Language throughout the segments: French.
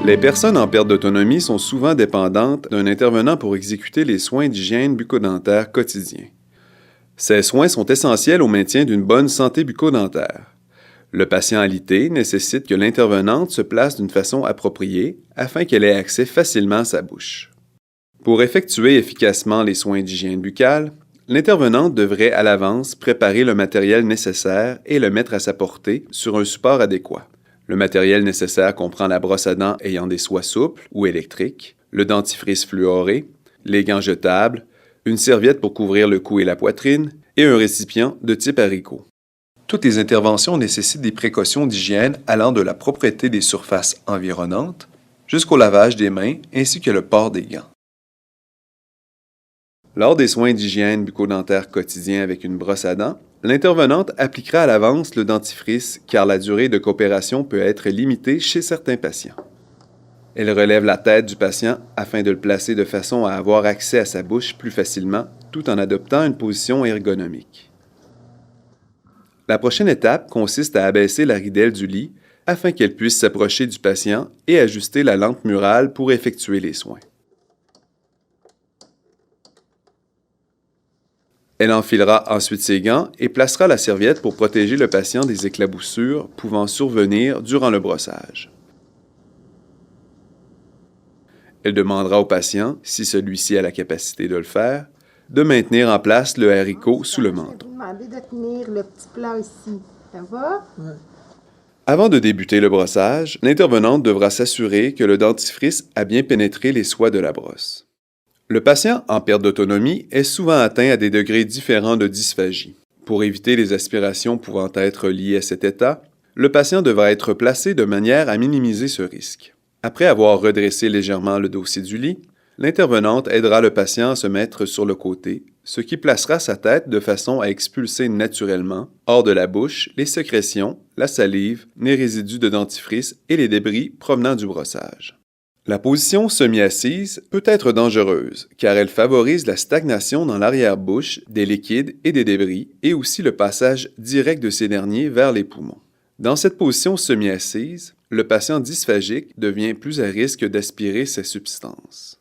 Les personnes en perte d'autonomie sont souvent dépendantes d'un intervenant pour exécuter les soins d'hygiène bucco-dentaire quotidiens. Ces soins sont essentiels au maintien d'une bonne santé bucco-dentaire. Le patient alité nécessite que l'intervenante se place d'une façon appropriée afin qu'elle ait accès facilement à sa bouche. Pour effectuer efficacement les soins d'hygiène buccale, l'intervenante devrait à l'avance préparer le matériel nécessaire et le mettre à sa portée sur un support adéquat. Le matériel nécessaire comprend la brosse à dents ayant des soies souples ou électriques, le dentifrice fluoré, les gants jetables, une serviette pour couvrir le cou et la poitrine et un récipient de type haricot. Toutes les interventions nécessitent des précautions d'hygiène allant de la propreté des surfaces environnantes jusqu'au lavage des mains ainsi que le port des gants. Lors des soins d'hygiène bucco-dentaire quotidiens avec une brosse à dents, l'intervenante appliquera à l'avance le dentifrice car la durée de coopération peut être limitée chez certains patients. Elle relève la tête du patient afin de le placer de façon à avoir accès à sa bouche plus facilement tout en adoptant une position ergonomique. La prochaine étape consiste à abaisser la ridelle du lit afin qu'elle puisse s'approcher du patient et ajuster la lampe murale pour effectuer les soins. Elle enfilera ensuite ses gants et placera la serviette pour protéger le patient des éclaboussures pouvant survenir durant le brossage. Elle demandera au patient, si celui-ci a la capacité de le faire, de maintenir en place le haricot sous le menton. Je vais vous demander de tenir le petit plat ici. Ça va? Ouais. Avant de débuter le brossage, l'intervenante devra s'assurer que le dentifrice a bien pénétré les soies de la brosse. Le patient en perte d'autonomie est souvent atteint à des degrés différents de dysphagie. Pour éviter les aspirations pouvant être liées à cet état, le patient devra être placé de manière à minimiser ce risque. Après avoir redressé légèrement le dossier du lit, l'intervenante aidera le patient à se mettre sur le côté, ce qui placera sa tête de façon à expulser naturellement, hors de la bouche, les sécrétions, la salive, les résidus de dentifrice et les débris provenant du brossage. La position semi-assise peut être dangereuse car elle favorise la stagnation dans l'arrière-bouche des liquides et des débris et aussi le passage direct de ces derniers vers les poumons. Dans cette position semi-assise, le patient dysphagique devient plus à risque d'aspirer ces substances.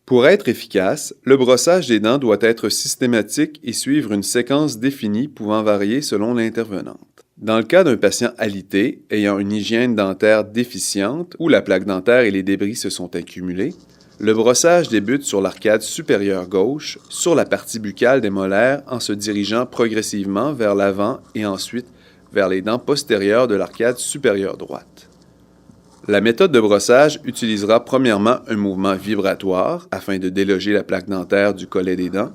Pour être efficace, le brossage des dents doit être systématique et suivre une séquence définie pouvant varier selon l'intervenante. Dans le cas d'un patient alité ayant une hygiène dentaire déficiente où la plaque dentaire et les débris se sont accumulés, le brossage débute sur l'arcade supérieure gauche, sur la partie buccale des molaires en se dirigeant progressivement vers l'avant et ensuite vers les dents postérieures de l'arcade supérieure droite. La méthode de brossage utilisera premièrement un mouvement vibratoire afin de déloger la plaque dentaire du collet des dents,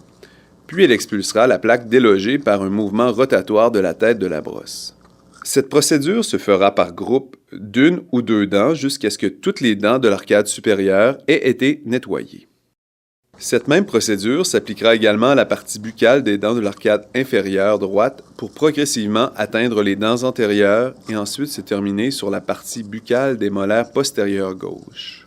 puis elle expulsera la plaque délogée par un mouvement rotatoire de la tête de la brosse. Cette procédure se fera par groupe d'une ou deux dents jusqu'à ce que toutes les dents de l'arcade supérieure aient été nettoyées. Cette même procédure s'appliquera également à la partie buccale des dents de l'arcade inférieure droite pour progressivement atteindre les dents antérieures et ensuite se terminer sur la partie buccale des molaires postérieures gauche.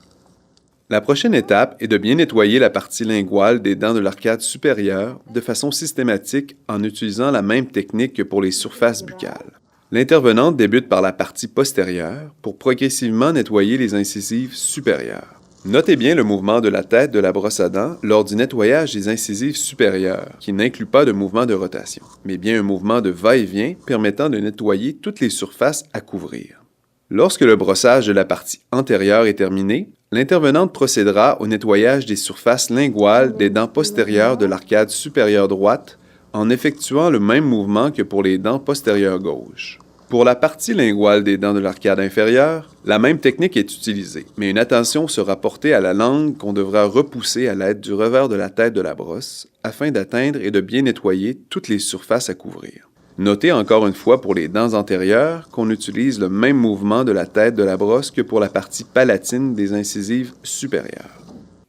La prochaine étape est de bien nettoyer la partie linguale des dents de l'arcade supérieure de façon systématique en utilisant la même technique que pour les surfaces buccales. L'intervenante débute par la partie postérieure pour progressivement nettoyer les incisives supérieures. Notez bien le mouvement de la tête de la brosse à dents lors du nettoyage des incisives supérieures, qui n'inclut pas de mouvement de rotation, mais bien un mouvement de va-et-vient permettant de nettoyer toutes les surfaces à couvrir. Lorsque le brossage de la partie antérieure est terminé, l'intervenante procédera au nettoyage des surfaces linguales des dents postérieures de l'arcade supérieure droite en effectuant le même mouvement que pour les dents postérieures gauche. Pour la partie linguale des dents de l'arcade inférieure, la même technique est utilisée, mais une attention sera portée à la langue qu'on devra repousser à l'aide du revers de la tête de la brosse afin d'atteindre et de bien nettoyer toutes les surfaces à couvrir. Notez encore une fois pour les dents antérieures qu'on utilise le même mouvement de la tête de la brosse que pour la partie palatine des incisives supérieures.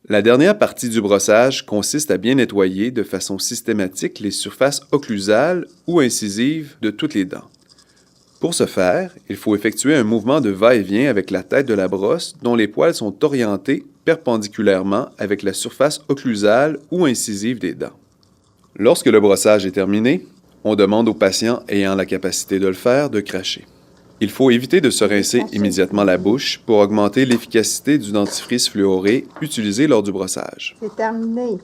La dernière partie du brossage consiste à bien nettoyer de façon systématique les surfaces occlusales ou incisives de toutes les dents. Pour ce faire, il faut effectuer un mouvement de va-et-vient avec la tête de la brosse dont les poils sont orientés perpendiculairement avec la surface occlusale ou incisive des dents. Lorsque le brossage est terminé, on demande au patient ayant la capacité de le faire de cracher. Il faut éviter de se rincer immédiatement la bouche pour augmenter l'efficacité du dentifrice fluoré utilisé lors du brossage. C'est terminé.